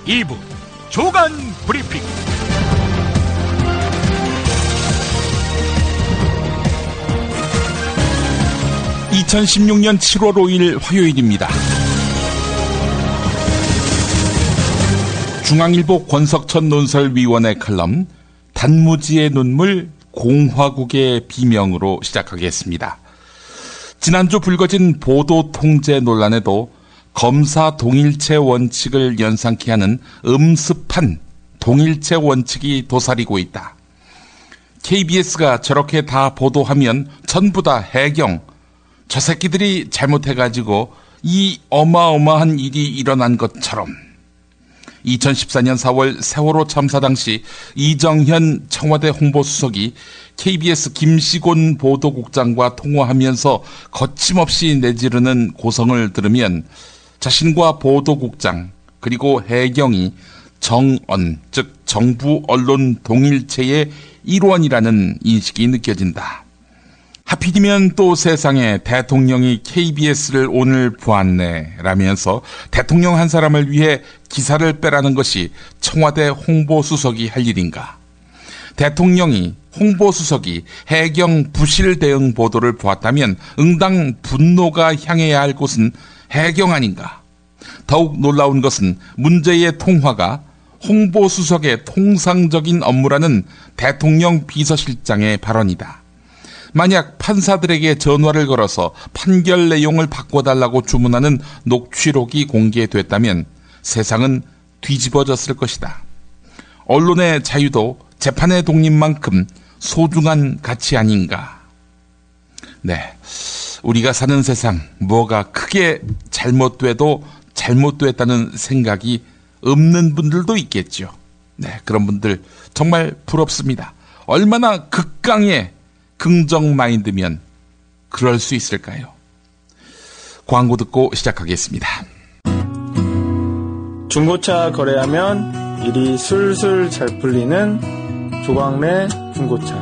2부 조간 브리핑. 2016년 7월 5일 화요일입니다. 중앙일보 권석천 논설위원의 칼럼 단무지의 눈물 공화국의 비명으로 시작하겠습니다. 지난주 불거진 보도 통제 논란에도 검사 동일체 원칙을 연상케 하는 음습한 동일체 원칙이 도사리고 있다. KBS가 저렇게 다 보도하면 전부 다 해경, 저 새끼들이 잘못해가지고 이 어마어마한 일이 일어난 것처럼. 2014년 4월 세월호 참사 당시 이정현 청와대 홍보수석이 KBS 김시곤 보도국장과 통화하면서 거침없이 내지르는 고성을 들으면 자신과 보도국장 그리고 해경이 정언, 즉 정부 언론 동일체의 일원이라는 인식이 느껴진다. 하필이면 또 세상에 대통령이 KBS를 오늘 보았네 라면서 대통령 한 사람을 위해 기사를 빼라는 것이 청와대 홍보수석이 할 일인가. 대통령이 홍보수석이 해경 부실 대응 보도를 보았다면 응당 분노가 향해야 할 곳은 해경 아닌가. 더욱 놀라운 것은 문제의 통화가 홍보수석의 통상적인 업무라는 대통령 비서실장의 발언이다. 만약 판사들에게 전화를 걸어서 판결 내용을 바꿔달라고 주문하는 녹취록이 공개됐다면 세상은 뒤집어졌을 것이다. 언론의 자유도 재판의 독립만큼 소중한 가치 아닌가. 네, 우리가 사는 세상 뭐가 크게 잘못돼도 잘못됐다는 생각이 없는 분들도 있겠죠. 네, 그런 분들 정말 부럽습니다. 얼마나 극강의 긍정 마인드면 그럴 수 있을까요? 광고 듣고 시작하겠습니다. 중고차 거래하면 일이 술술 잘 풀리는 조광래 중고차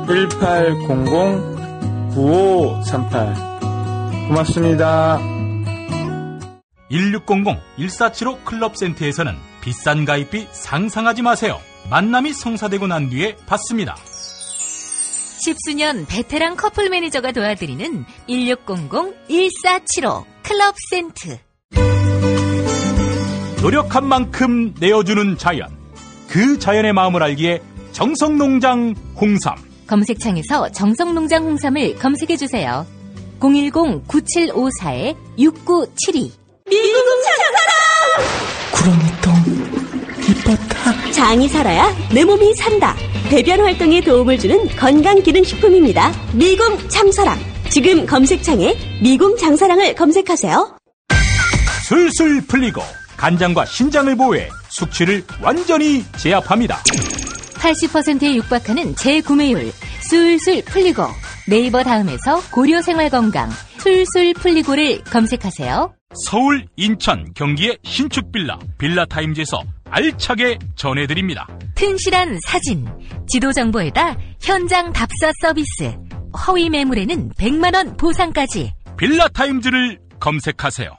1800-9538 고맙습니다. 1600-1475 클럽센터에서는 비싼 가입비 상상하지 마세요. 만남이 성사되고 난 뒤에 받습니다. 10수년 베테랑 커플 매니저가 도와드리는 1600-1475 클럽센트. 노력한 만큼 내어주는 자연. 그 자연의 마음을 알기에 정성농장 홍삼. 검색창에서 정성농장 홍삼을 검색해주세요. 010-9754-6972. 미국 장사랑! 구렁이똥 이뻤다. 장이 살아야 내 몸이 산다. 배변 활동에 도움을 주는 건강기능식품입니다. 미궁 장사랑. 지금 검색창에 미궁 장사랑을 검색하세요. 술술 풀리고 간장과 신장을 보호해 숙취를 완전히 제압합니다. 80%에 육박하는 재구매율 술술 풀리고. 네이버 다음에서 고려생활건강 술술 풀리고를 검색하세요. 서울, 인천, 경기의 신축 빌라 빌라타임즈에서 알차게 전해드립니다. 튼실한 사진, 지도 정보에다 현장 답사 서비스, 허위 매물에는 100만원 보상까지. 빌라타임즈를 검색하세요.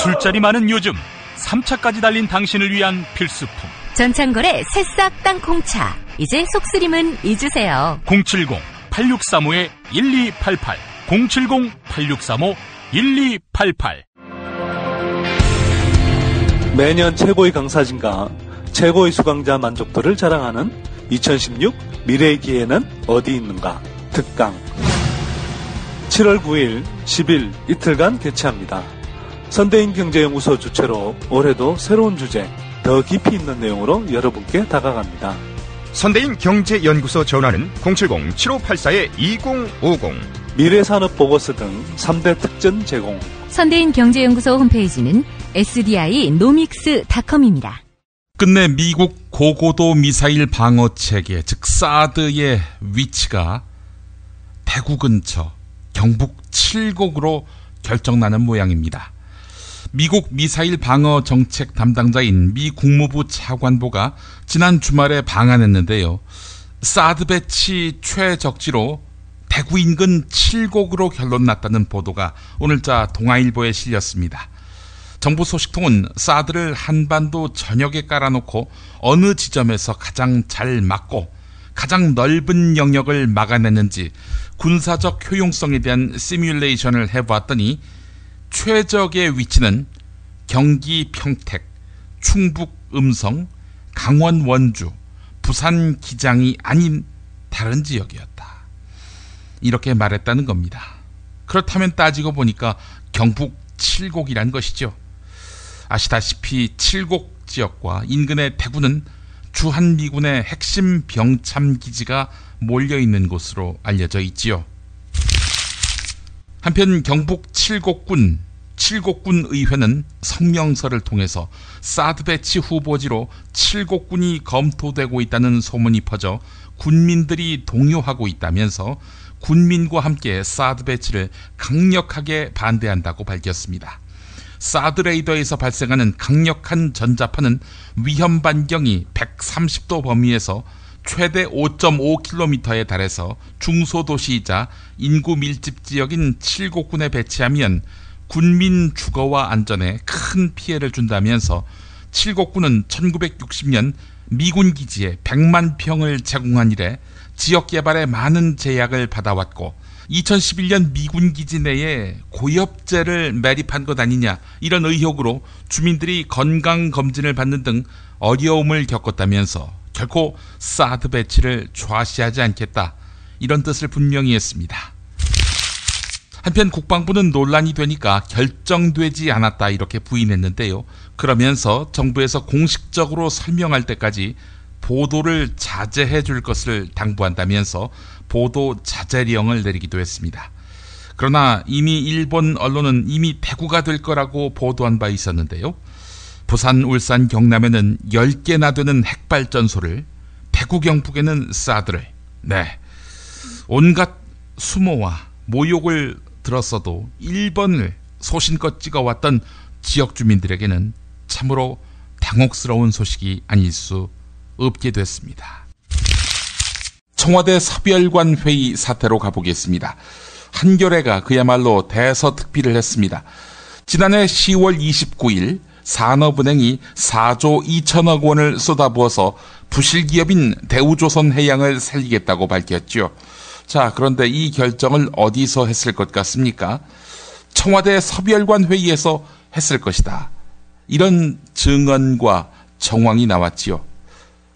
술자리 많은 요즘 3차까지 달린 당신을 위한 필수품. 전창걸의 새싹 땅콩차. 이제 속쓰림은 잊으세요. 070-8635-1288 070-8635-1288. 매년 최고의 강사진과 최고의 수강자 만족도를 자랑하는 2016 미래의 기회는 어디 있는가 특강 7월 9일, 10일 이틀간 개최합니다. 선대인 경제연구소 주최로 올해도 새로운 주제, 더 깊이 있는 내용으로 여러분께 다가갑니다. 선대인 경제연구소 전화는 070-7584-2050 미래산업보고서 등 3대 특전 제공. 선대인 경제연구소 홈페이지는 sdinomics.com입니다. 끝내 미국 고고도 미사일 방어체계, 즉 사드의 위치가 대구 근처 경북 칠곡으로 결정나는 모양입니다. 미국 미사일 방어 정책 담당자인 미 국무부 차관보가 지난 주말에 방한했는데요. 사드 배치 최적지로 대구 인근 칠곡으로 결론났다는 보도가 오늘자 동아일보에 실렸습니다. 정부 소식통은 사드를 한반도 전역에 깔아놓고 어느 지점에서 가장 잘 막고 가장 넓은 영역을 막아냈는지 군사적 효용성에 대한 시뮬레이션을 해보았더니 최적의 위치는 경기 평택, 충북 음성, 강원 원주, 부산 기장이 아닌 다른 지역이었다. 이렇게 말했다는 겁니다. 그렇다면 따지고 보니까 경북 칠곡이란 것이죠. 아시다시피 칠곡 지역과 인근의 대구는 주한미군의 핵심 병참기지가 몰려있는 곳으로 알려져 있지요. 한편 경북 칠곡군 의회는 성명서를 통해서 사드 배치 후보지로 칠곡군이 검토되고 있다는 소문이 퍼져 군민들이 동요하고 있다면서 군민과 함께 사드 배치를 강력하게 반대한다고 밝혔습니다. 사드 레이더에서 발생하는 강력한 전자파는 위험 반경이 130도 범위에서 최대 5.5km에 달해서 중소도시이자 인구 밀집 지역인 칠곡군에 배치하면 군민 주거와 안전에 큰 피해를 준다면서 칠곡군은 1960년 미군 기지에 100만 평을 제공한 이래 지역 개발에 많은 제약을 받아왔고 2011년 미군 기지 내에 고엽제를 매립한 것 아니냐 이런 의혹으로 주민들이 건강검진을 받는 등 어려움을 겪었다면서 결코 사드 배치를 좌시하지 않겠다 이런 뜻을 분명히 했습니다. 한편 국방부는 논란이 되니까 결정되지 않았다 이렇게 부인했는데요. 그러면서 정부에서 공식적으로 설명할 때까지 보도를 자제해 줄 것을 당부한다면서 보도 자제령을 내리기도 했습니다. 그러나 이미 일본 언론은 이미 대구가 될 거라고 보도한 바 있었는데요. 부산, 울산, 경남에는 10개나 되는 핵발전소를, 대구, 경북에는 사드를, 온갖 수모와 모욕을 들었어도 1번을 소신껏 찍어왔던 지역 주민들에게는 참으로 당혹스러운 소식이 아닐 수 없게 됐습니다. 청와대 섭열관 회의 사태로 가보겠습니다. 한겨레가 그야말로 대서특필을 했습니다. 지난해 10월 29일 산업은행이 4조 2천억 원을 쏟아부어서 부실기업인 대우조선해양을 살리겠다고 밝혔죠. 자, 그런데 이 결정을 어디서 했을 것 같습니까? 청와대 섭열관 회의에서 했을 것이다. 이런 증언과 정황이 나왔지요.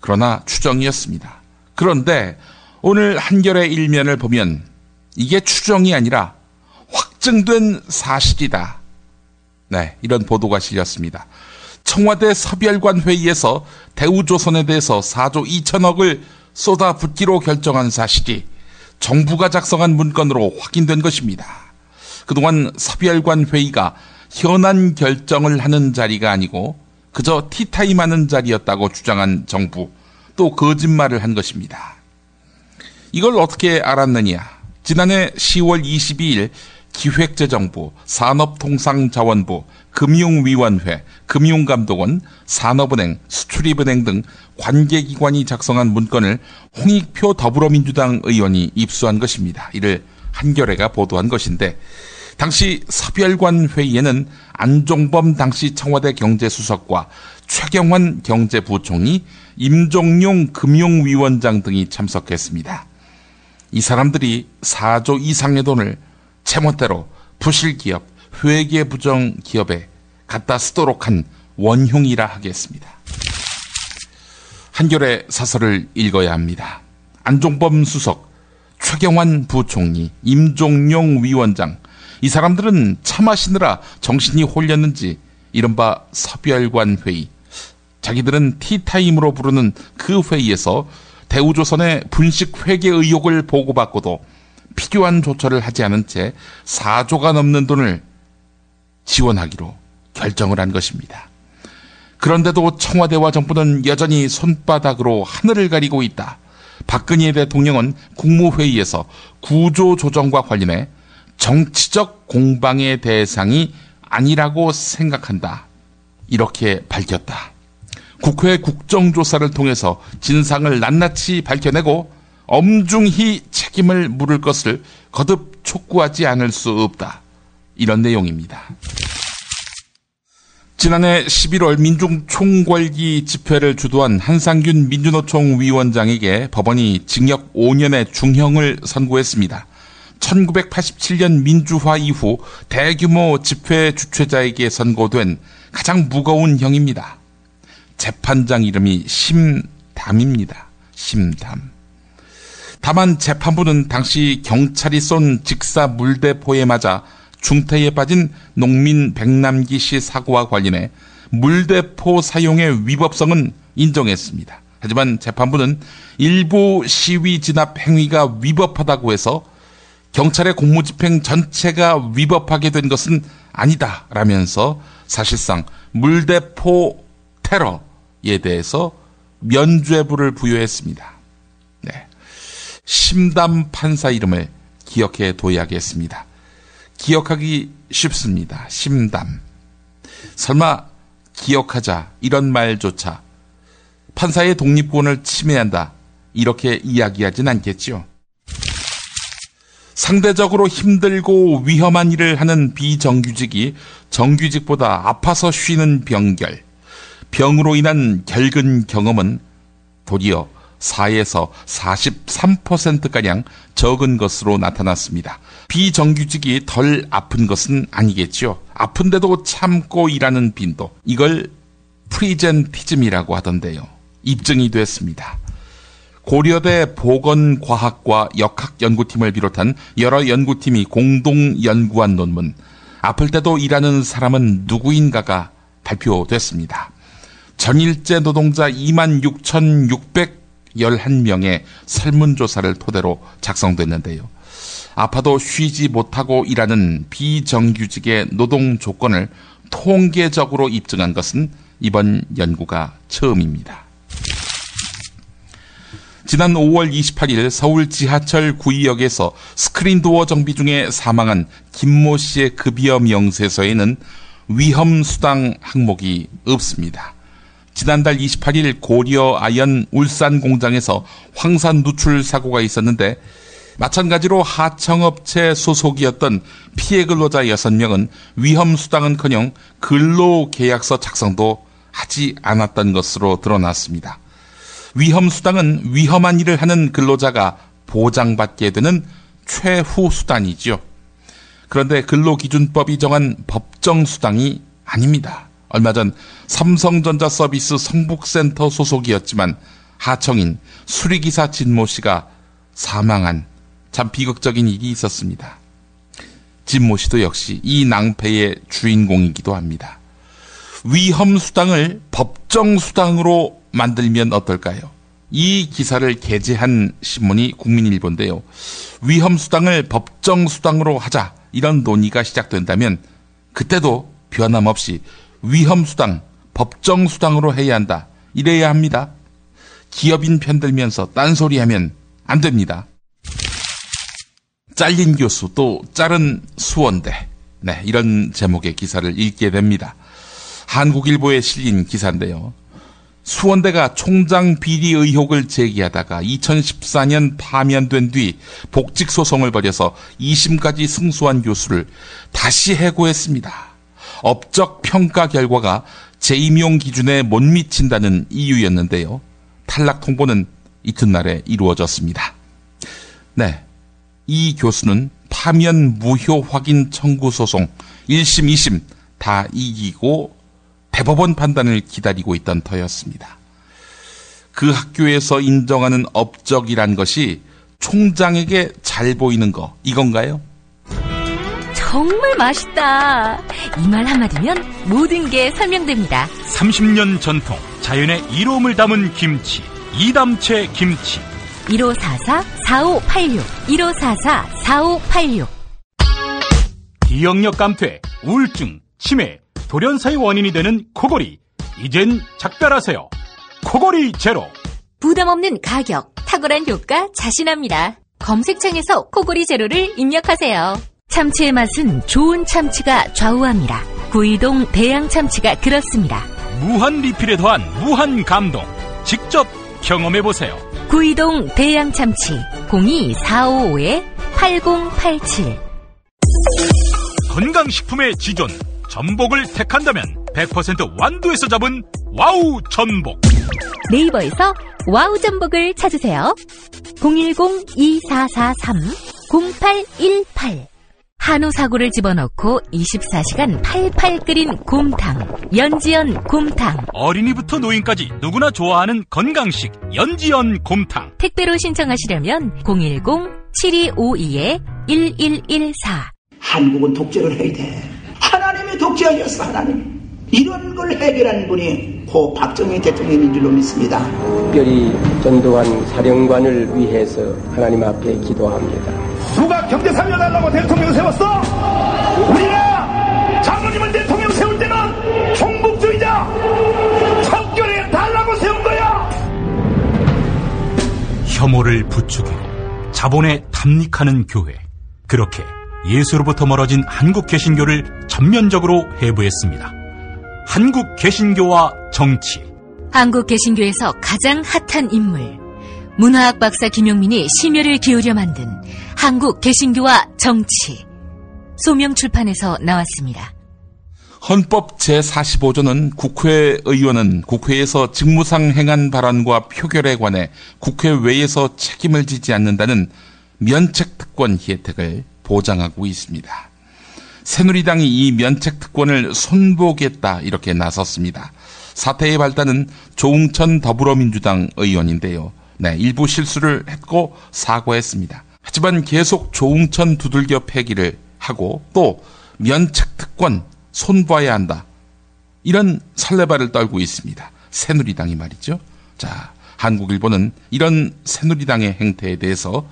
그러나 추정이었습니다. 그런데 오늘 한겨레 일면을 보면 이게 추정이 아니라 확증된 사실이다. 이런 보도가 실렸습니다. 청와대 섭열관 회의에서 대우조선에 대해서 4조 2천억을 쏟아붓기로 결정한 사실이 정부가 작성한 문건으로 확인된 것입니다. 그동안 섭열관 회의가 현안 결정을 하는 자리가 아니고 그저 티타임하는 자리였다고 주장한 정부, 또 거짓말을 한 것입니다. 이걸 어떻게 알았느냐? 지난해 10월 22일 기획재정부, 산업통상자원부, 금융위원회, 금융감독원, 산업은행, 수출입은행 등 관계기관이 작성한 문건을 홍익표 더불어민주당 의원이 입수한 것입니다. 이를 한겨레가 보도한 것인데 당시 섭열관 회의에는 안종범 당시 청와대 경제수석과 최경환 경제부총리, 임종용 금융위원장 등이 참석했습니다. 이 사람들이 4조 이상의 돈을 제멋대로 부실기업, 회계부정 기업에 갖다 쓰도록 한 원흉이라 하겠습니다. 한겨레 사설을 읽어야 합니다. 안종범 수석, 최경환 부총리, 임종용 위원장, 이 사람들은 차 마시느라 정신이 홀렸는지 이른바 섭열관 회의, 자기들은 티타임으로 부르는 그 회의에서 대우조선의 분식 회계 의혹을 보고받고도 필요한 조처를 하지 않은 채 4조가 넘는 돈을 지원하기로 결정을 한 것입니다. 그런데도 청와대와 정부는 여전히 손바닥으로 하늘을 가리고 있다. 박근혜 대통령은 국무회의에서 구조조정과 관련해 정치적 공방의 대상이 아니라고 생각한다. 이렇게 밝혔다. 국회 국정조사를 통해서 진상을 낱낱이 밝혀내고 엄중히 책임을 물을 것을 거듭 촉구하지 않을 수 없다. 이런 내용입니다. 지난해 11월 민중총궐기 집회를 주도한 한상균 민주노총 위원장에게 법원이 징역 5년의 중형을 선고했습니다. 1987년 민주화 이후 대규모 집회 주최자에게 선고된 가장 무거운 형입니다. 재판장 이름이 심담입니다. 심담. 다만 재판부는 당시 경찰이 쏜 직사 물대포에 맞아 중태에 빠진 농민 백남기 씨 사고와 관련해 물대포 사용의 위법성은 인정했습니다. 하지만 재판부는 일부 시위 진압 행위가 위법하다고 해서 경찰의 공무집행 전체가 위법하게 된 것은 아니다라면서 사실상 물대포 테러에 대해서 면죄부를 부여했습니다. 네. 심담 판사 이름을 기억해 둬야겠습니다. 기억하기 쉽습니다. 심담. 설마 기억하자 이런 말조차 판사의 독립권을 침해한다 이렇게 이야기하진 않겠지요. 상대적으로 힘들고 위험한 일을 하는 비정규직이 정규직보다 아파서 쉬는 병결, 병으로 인한 결근 경험은 도리어 4에서 43%가량 적은 것으로 나타났습니다. 비정규직이 덜 아픈 것은 아니겠죠. 아픈데도 참고 일하는 빈도, 이걸 프리젠티즘이라고 하던데요. 입증이 됐습니다. 고려대 보건과학과 역학연구팀을 비롯한 여러 연구팀이 공동 연구한 논문, 아플 때도 일하는 사람은 누구인가가 발표됐습니다. 전일제 노동자 26,611명의 설문조사를 토대로 작성됐는데요. 아파도 쉬지 못하고 일하는 비정규직의 노동 조건을 통계적으로 입증한 것은 이번 연구가 처음입니다. 지난 5월 28일 서울 지하철 구의역에서 스크린도어 정비 중에 사망한 김모 씨의 급여 명세서에는 위험수당 항목이 없습니다. 지난달 28일 고려 아연 울산 공장에서 황산 누출 사고가 있었는데 마찬가지로 하청업체 소속이었던 피해 근로자 6명은 위험수당은커녕 근로계약서 작성도 하지 않았던 것으로 드러났습니다. 위험수당은 위험한 일을 하는 근로자가 보장받게 되는 최후 수단이죠. 그런데 근로기준법이 정한 법정수당이 아닙니다. 얼마 전 삼성전자 서비스 성북센터 소속이었지만 하청인 수리기사 진모 씨가 사망한 참 비극적인 일이 있었습니다. 진모 씨도 역시 이 낭패의 주인공이기도 합니다. 위험수당을 법정수당으로 만들면 어떨까요? 이 기사를 게재한 신문이 국민일보인데요. 위험수당을 법정수당으로 하자 이런 논의가 시작된다면 그때도 변함없이 위험수당, 법정수당으로 해야 한다. 이래야 합니다. 기업인 편들면서 딴소리하면 안 됩니다. 잘린 교수 또 자른 수원대. 네, 이런 제목의 기사를 읽게 됩니다. 한국일보에 실린 기사인데요. 수원대가 총장 비리 의혹을 제기하다가 2014년 파면된 뒤 복직 소송을 벌여서 2심까지 승소한 교수를 다시 해고했습니다. 업적 평가 결과가 재임용 기준에 못 미친다는 이유였는데요. 탈락 통보는 이튿날에 이루어졌습니다. 네, 이 교수는 파면 무효 확인 청구 소송 1심, 2심 다 이기고 대법원 판단을 기다리고 있던 터였습니다. 그 학교에서 인정하는 업적이란 것이 총장에게 잘 보이는 거, 이건가요? 정말 맛있다. 이 말 한마디면 모든 게 설명됩니다. 30년 전통, 자연의 이로움을 담은 김치, 이담채 김치. 1544-4586 1544-4586. 기억력 감퇴, 우울증, 치매, 돌연사의 원인이 되는 코골이. 이젠 작별하세요. 코골이 제로. 부담 없는 가격, 탁월한 효과 자신합니다. 검색창에서 코골이 제로를 입력하세요. 참치의 맛은 좋은 참치가 좌우합니다. 구이동 대양 참치가 그렇습니다. 무한 리필에 더한 무한 감동. 직접 경험해보세요. 구이동 대양 참치 02-455-8087. 건강식품의 지존 전복을 택한다면 100% 완도에서 잡은 와우 전복. 네이버에서 와우 전복을 찾으세요. 010-2443-0818. 한우 사고를 집어넣고 24시간 팔팔 끓인 곰탕, 연지연 곰탕. 어린이부터 노인까지 누구나 좋아하는 건강식 연지연 곰탕. 택배로 신청하시려면 010-7252-1114. 한국은 독재를 해야 돼. 하나님이 독재하셨어. 하나님. 이런 걸 해결하는 분이 고 박정희 대통령인 줄로 믿습니다. 특별히 전두환 사령관을 위해서 하나님 앞에 기도합니다. 누가 경제 살려달라고 대통령 세웠어? 우리가 장로님을 대통령 세울 때는 종북주의자 청결해 달라고 세운 거야. 혐오를 부추기고 자본에 탐닉하는 교회. 그렇게 예수로부터 멀어진 한국 개신교를 전면적으로 해부했습니다. 한국 개신교와 정치. 한국 개신교에서 가장 핫한 인물, 문화학 박사 김용민이 심혈을 기울여 만든 한국 개신교와 정치. 소명출판에서 나왔습니다. 헌법 제45조는 국회의원은 국회에서 직무상 행한 발언과 표결에 관해 국회 외에서 책임을 지지 않는다는 면책특권 혜택을 보장하고 있습니다. 새누리당이 이 면책특권을 손보겠다 이렇게 나섰습니다. 사태의 발단은 조응천 더불어민주당 의원인데요. 일부 실수를 했고 사과했습니다. 하지만 계속 조응천 두들겨 패기를 하고 또 면책특권 손봐야 한다. 이런 설레발을 떨고 있습니다. 새누리당이 말이죠. 자, 한국일보는 이런 새누리당의 행태에 대해서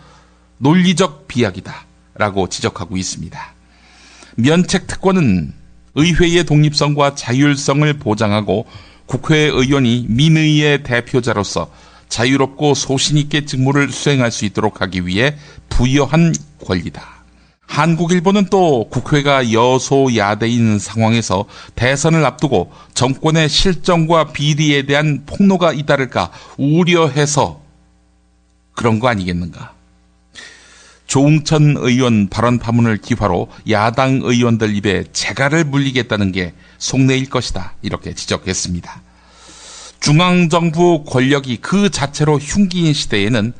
논리적 비약이다라고 지적하고 있습니다. 면책특권은 의회의 독립성과 자율성을 보장하고 국회의원이 민의의 대표자로서 자유롭고 소신있게 직무를 수행할 수 있도록 하기 위해 부여한 권리다. 한국일보는 또 국회가 여소야대인 상황에서 대선을 앞두고 정권의 실정과 비리에 대한 폭로가 잇따를까 우려해서 그런 거 아니겠는가. 조응천 의원 발언 파문을 기화로 야당 의원들 입에 재갈을 물리겠다는 게 속내일 것이다. 이렇게 지적했습니다. 중앙정부 권력이 그 자체로 흉기인 시대에는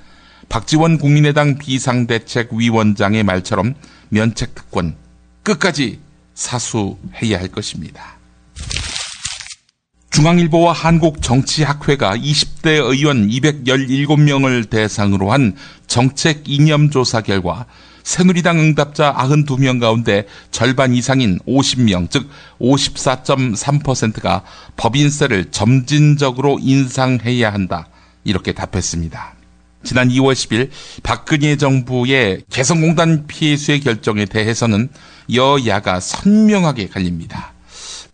박지원 국민의당 비상대책위원장의 말처럼 면책특권 끝까지 사수해야 할 것입니다. 중앙일보와 한국정치학회가 20대 의원 217명을 대상으로 한 정책 이념조사 결과 새누리당 응답자 92명 가운데 절반 이상인 50명, 즉 54.3%가 법인세를 점진적으로 인상해야 한다. 이렇게 답했습니다. 지난 2월 10일 박근혜 정부의 개성공단 피해수의 결정에 대해서는 여야가 선명하게 갈립니다.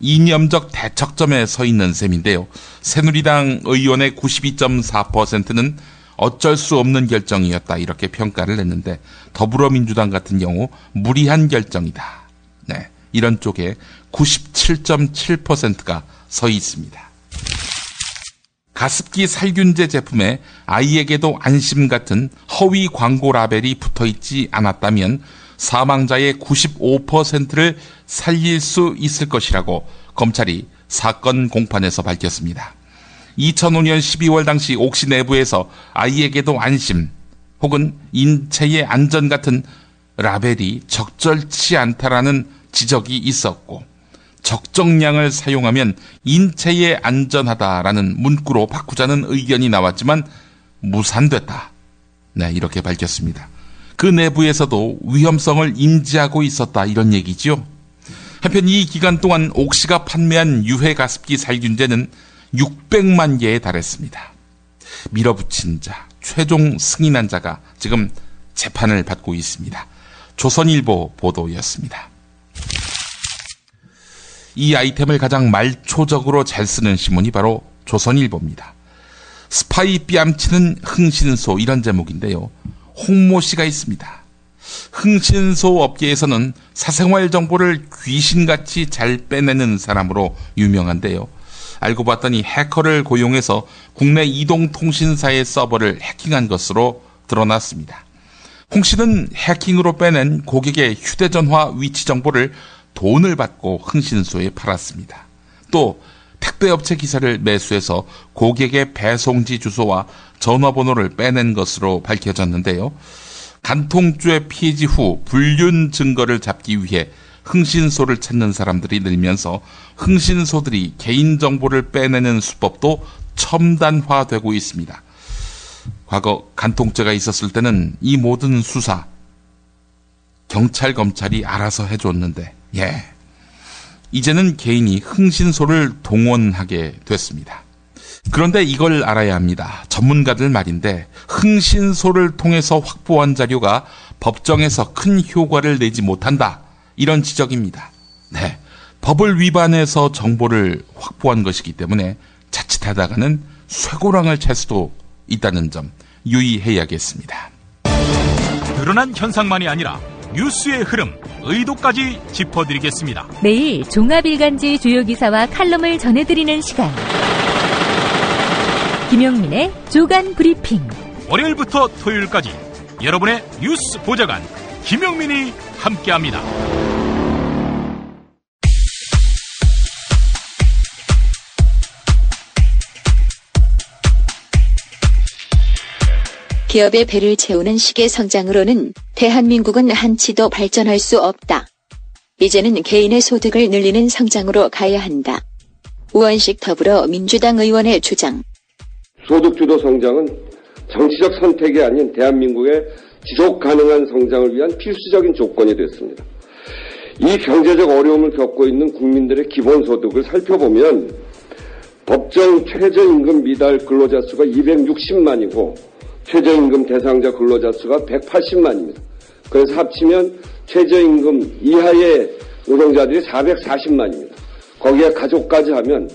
이념적 대척점에 서 있는 셈인데요. 새누리당 의원의 92.4%는 어쩔 수 없는 결정이었다 이렇게 평가를 했는데 더불어민주당 같은 경우 무리한 결정이다. 이런 쪽에 97.7%가 서 있습니다. 가습기 살균제 제품에 아이에게도 안심 같은 허위 광고 라벨이 붙어있지 않았다면 사망자의 95%를 살릴 수 있을 것이라고 검찰이 사건 공판에서 밝혔습니다. 2005년 12월 당시 옥시 내부에서 아이에게도 안심 혹은 인체의 안전 같은 라벨이 적절치 않다라는 지적이 있었고 적정량을 사용하면 인체에 안전하다라는 문구로 바꾸자는 의견이 나왔지만 무산됐다. 이렇게 밝혔습니다. 그 내부에서도 위험성을 인지하고 있었다 이런 얘기죠. 한편 이 기간 동안 옥시가 판매한 유해 가습기 살균제는 600만 개에 달했습니다. 밀어붙인 자, 최종 승인한 자가 지금 재판을 받고 있습니다. 조선일보 보도였습니다. 이 아이템을 가장 말초적으로 잘 쓰는 신문이 바로 조선일보입니다. 스파이 뺨치는 흥신소 이런 제목인데요. 홍모 씨가 있습니다. 흥신소 업계에서는 사생활 정보를 귀신같이 잘 빼내는 사람으로 유명한데요. 알고 봤더니 해커를 고용해서 국내 이동통신사의 서버를 해킹한 것으로 드러났습니다. 홍 씨는 해킹으로 빼낸 고객의 휴대전화 위치 정보를 돈을 받고 흥신소에 팔았습니다. 또 택배업체 기사를 매수해서 고객의 배송지 주소와 전화번호를 빼낸 것으로 밝혀졌는데요. 간통죄 피지 후 불륜 증거를 잡기 위해 흥신소를 찾는 사람들이 늘면서 흥신소들이 개인정보를 빼내는 수법도 첨단화되고 있습니다. 과거 간통죄가 있었을 때는 이 모든 수사 경찰, 검찰이 알아서 해줬는데 이제는 개인이 흥신소를 동원하게 됐습니다. 그런데 이걸 알아야 합니다. 전문가들 말인데 흥신소를 통해서 확보한 자료가 법정에서 큰 효과를 내지 못한다. 이런 지적입니다. 네, 법을 위반해서 정보를 확보한 것이기 때문에 자칫하다가는 쇠고랑을 찰 수도 있다는 점 유의해야겠습니다. 드러난 현상만이 아니라 뉴스의 흐름, 의도까지 짚어드리겠습니다. 매일 종합일간지 주요 기사와 칼럼을 전해드리는 시간. 김용민의 주간 브리핑. 월요일부터 토요일까지 여러분의 뉴스 보좌관 김용민이 함께합니다. 기업의 배를 채우는 식의 성장으로는 대한민국은 한치도 발전할 수 없다. 이제는 개인의 소득을 늘리는 성장으로 가야 한다. 우원식 더불어민주당 의원의 주장. 소득주도 성장은 정치적 선택이 아닌 대한민국의 지속 가능한 성장을 위한 필수적인 조건이 됐습니다. 이 경제적 어려움을 겪고 있는 국민들의 기본소득을 살펴보면 법정 최저임금 미달 근로자 수가 260만이고 최저임금 대상자 근로자 수가 180만입니다. 그래서 합치면 최저임금 이하의 노동자들이 440만입니다. 거기에 가족까지 하면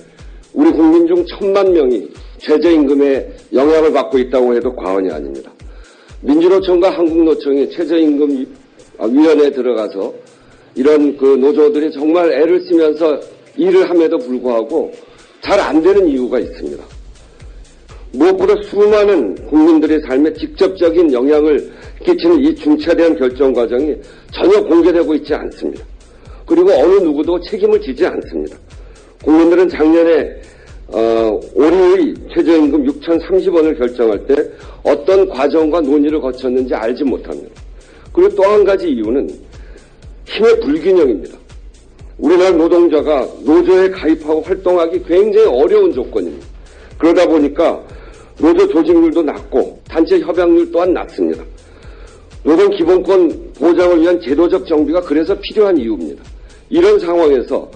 우리 국민 중 1000만 명이 최저임금에 영향을 받고 있다고 해도 과언이 아닙니다. 민주노총과 한국노총이 최저임금 위원회에 들어가서 이런 그 노조들이 정말 애를 쓰면서 일을 함에도 불구하고 잘 안 되는 이유가 있습니다. 무엇보다 수많은 국민들의 삶에 직접적인 영향을 끼치는 이 중차대한 결정 과정이 전혀 공개되고 있지 않습니다. 그리고 어느 누구도 책임을 지지 않습니다. 국민들은 작년에 올해의 최저임금 6,030원을 결정할 때 어떤 과정과 논의를 거쳤는지 알지 못합니다. 그리고 또 한 가지 이유는 힘의 불균형입니다. 우리나라 노동자가 노조에 가입하고 활동하기 굉장히 어려운 조건입니다. 그러다 보니까 노조 조직률도 낮고 단체 협약률 또한 낮습니다. 노동 기본권 보장을 위한 제도적 정비가 그래서 필요한 이유입니다. 이런 상황에서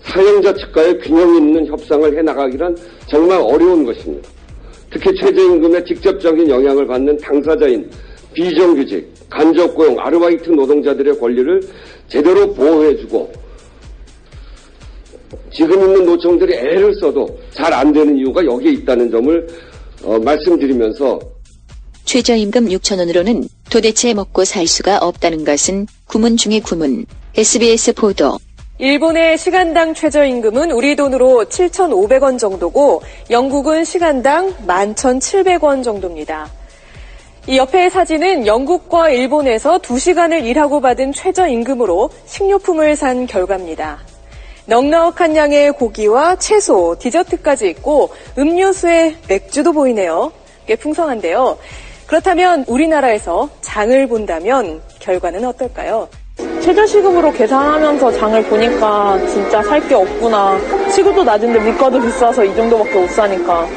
사용자 측과의 균형 있는 협상을 해나가기란 정말 어려운 것입니다. 특히 최저임금에 직접적인 영향을 받는 당사자인 비정규직, 간접고용, 아르바이트 노동자들의 권리를 제대로 보호해주고 지금 있는 노총들이 애를 써도 잘 안 되는 이유가 여기에 있다는 점을 말씀드리면서 최저임금 6,000원으로는 도대체 먹고 살 수가 없다는 것은 구문 중의 구문. SBS 보도. 일본의 시간당 최저임금은 우리 돈으로 7,500원 정도고 영국은 시간당 11,700원 정도입니다. 이 옆의 사진은 영국과 일본에서 2시간을 일하고 받은 최저임금으로 식료품을 산 결과입니다. 넉넉한 양의 고기와 채소, 디저트까지 있고 음료수에 맥주도 보이네요. 꽤 풍성한데요. 그렇다면 우리나라에서 장을 본다면 결과는 어떨까요? 최저시급으로 계산하면서 장을 보니까 진짜 살 게 없구나. 시급도 낮은데 물가도 비싸서 이 정도밖에 못 사니까.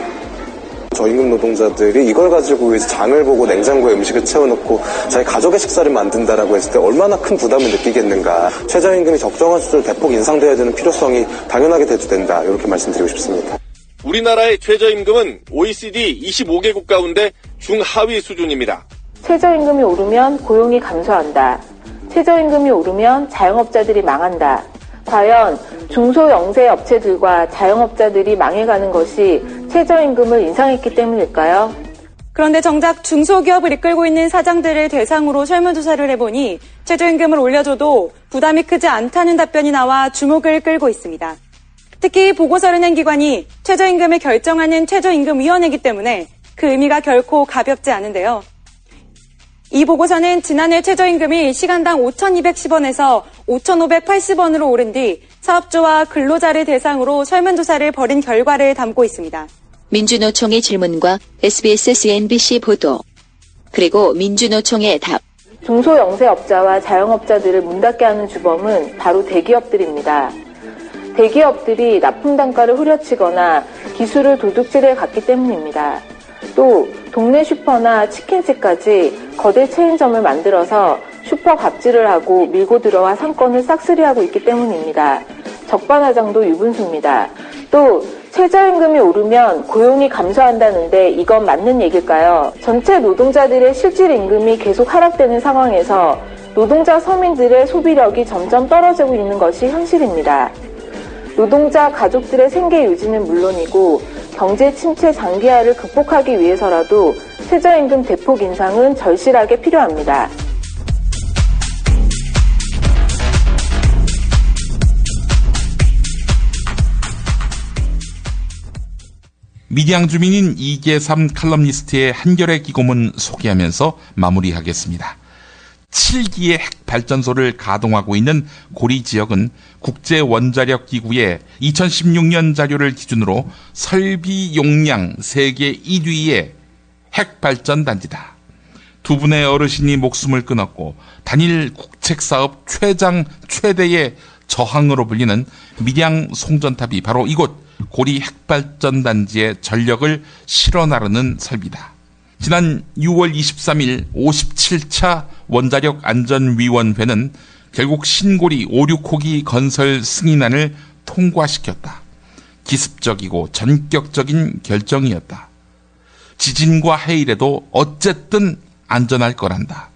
저임금 노동자들이 이걸 가지고 이제 장을 보고 냉장고에 음식을 채워놓고 자기 가족의 식사를 만든다라고 했을 때 얼마나 큰 부담을 느끼겠는가. 최저임금이 적정한 수준으로 대폭 인상돼야 되는 필요성이 당연하게 대두된다. 이렇게 말씀드리고 싶습니다. 우리나라의 최저임금은 OECD 25개국 가운데 중하위 수준입니다. 최저임금이 오르면 고용이 감소한다. 최저임금이 오르면 자영업자들이 망한다. 과연 중소영세 업체들과 자영업자들이 망해가는 것이 최저임금을 인상했기 때문일까요? 그런데 정작 중소기업을 이끌고 있는 사장들을 대상으로 설문조사를 해보니 최저임금을 올려줘도 부담이 크지 않다는 답변이 나와 주목을 끌고 있습니다. 특히 보고서를 낸 기관이 최저임금을 결정하는 최저임금위원회이기 때문에 그 의미가 결코 가볍지 않은데요. 이 보고서는 지난해 최저임금이 시간당 5,210원에서 5,580원으로 오른 뒤 사업주와 근로자를 대상으로 설문조사를 벌인 결과를 담고 있습니다. 민주노총의 질문과 SBS CNBC 보도, 그리고 민주노총의 답. 중소영세업자와 자영업자들을 문 닫게 하는 주범은 바로 대기업들입니다. 대기업들이 납품 단가를 후려치거나 기술을 도둑질해 갔기 때문입니다. 또 동네 슈퍼나 치킨집까지 거대 체인점을 만들어서 슈퍼 갑질을 하고 밀고 들어와 상권을 싹쓸이하고 있기 때문입니다. 적반하장도 유분수입니다. 또 최저임금이 오르면 고용이 감소한다는데 이건 맞는 얘기일까요? 전체 노동자들의 실질 임금이 계속 하락되는 상황에서 노동자 서민들의 소비력이 점점 떨어지고 있는 것이 현실입니다. 노동자 가족들의 생계 유지는 물론이고 경제 침체 장기화를 극복하기 위해서라도 최저임금 대폭 인상은 절실하게 필요합니다. 밀양 주민인 이계삼 칼럼니스트의 한겨레 기고문 소개하면서 마무리하겠습니다. 7기의 핵발전소를 가동하고 있는 고리 지역은 국제원자력기구의 2016년 자료를 기준으로 설비 용량 세계 1위의 핵발전단지다. 두 분의 어르신이 목숨을 끊었고 단일 국책사업 최대의 저항으로 불리는 밀양 송전탑이 바로 이곳 고리 핵발전단지의 전력을 실어 나르는 설비다. 지난 6월 23일 57차 원자력안전위원회는 결국 신고리 5,6호기 건설 승인안을 통과시켰다. 기습적이고 전격적인 결정이었다. 지진과 해일에도 어쨌든 안전할 거란다.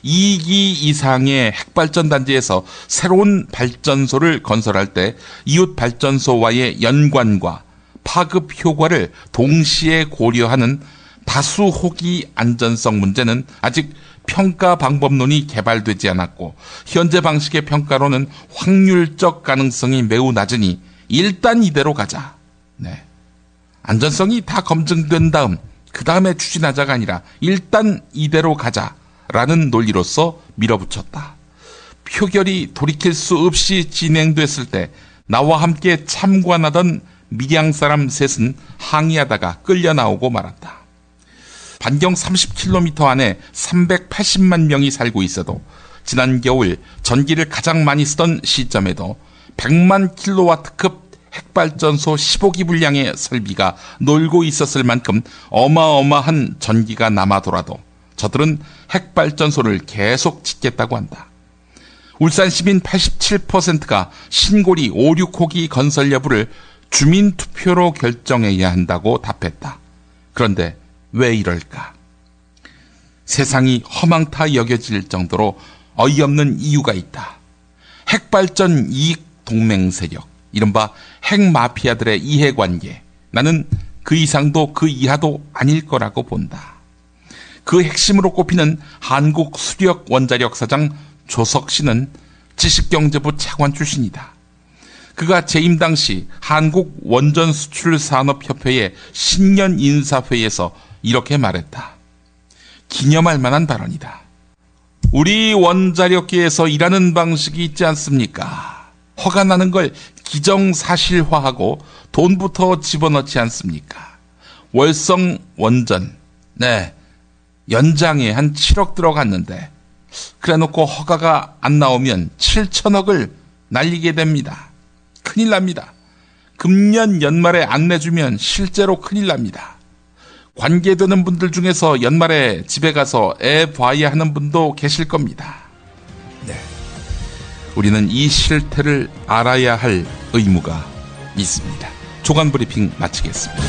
2기 이상의 핵발전단지에서 새로운 발전소를 건설할 때 이웃 발전소와의 연관과 파급 효과를 동시에 고려하는 다수호기 안전성 문제는 아직 평가 방법론이 개발되지 않았고 현재 방식의 평가로는 확률적 가능성이 매우 낮으니 일단 이대로 가자. 네. 안전성이 다 검증된 다음 그 다음에 추진하자가 아니라 일단 이대로 가자라는 논리로서 밀어붙였다. 표결이 돌이킬 수 없이 진행됐을 때 나와 함께 참관하던 밀양 사람 셋은 항의하다가 끌려 나오고 말았다. 반경 30km 안에 380만 명이 살고 있어도 지난 겨울 전기를 가장 많이 쓰던 시점에도 100만 킬로와트급 핵발전소 15기 분량의 설비가 놀고 있었을 만큼 어마어마한 전기가 남아돌아도 저들은 핵발전소를 계속 짓겠다고 한다. 울산 시민 87%가 신고리 5, 6호기 건설 여부를 주민투표로 결정해야 한다고 답했다. 그런데 왜 이럴까? 세상이 허망타 여겨질 정도로 어이없는 이유가 있다. 핵발전 이익 동맹 세력, 이른바 핵마피아들의 이해관계, 나는 그 이상도 그 이하도 아닐 거라고 본다. 그 핵심으로 꼽히는 한국수력원자력 사장 조석 씨는 지식경제부 차관 출신이다. 그가 재임 당시 한국원전수출산업협회의 신년 인사회에서 이렇게 말했다. 기념할 만한 발언이다. 우리 원자력계에서 일하는 방식이 있지 않습니까? 허가 나는 걸 기정사실화하고 돈부터 집어넣지 않습니까? 월성 원전, 네, 연장에 한 7억 들어갔는데 그래놓고 허가가 안 나오면 7천억을 날리게 됩니다. 큰일 납니다. 금년 연말에 안 내주면 실제로 큰일 납니다. 관계되는 분들 중에서 연말에 집에 가서 애 봐야 하는 분도 계실 겁니다. 네, 우리는 이 실태를 알아야 할 의무가 있습니다. 조간브리핑 마치겠습니다.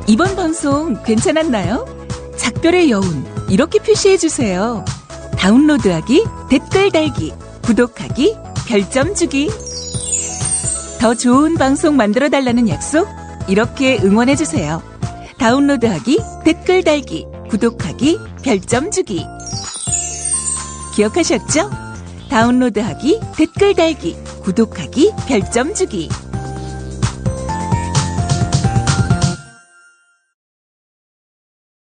이번 방송 괜찮았나요? 작별의 여운 이렇게 표시해주세요. 다운로드하기, 댓글 달기, 구독하기, 별점 주기. 더 좋은 방송 만들어달라는 약속 이렇게 응원해주세요. 다운로드하기, 댓글 달기, 구독하기, 별점 주기. 기억하셨죠? 다운로드하기, 댓글 달기, 구독하기, 별점 주기.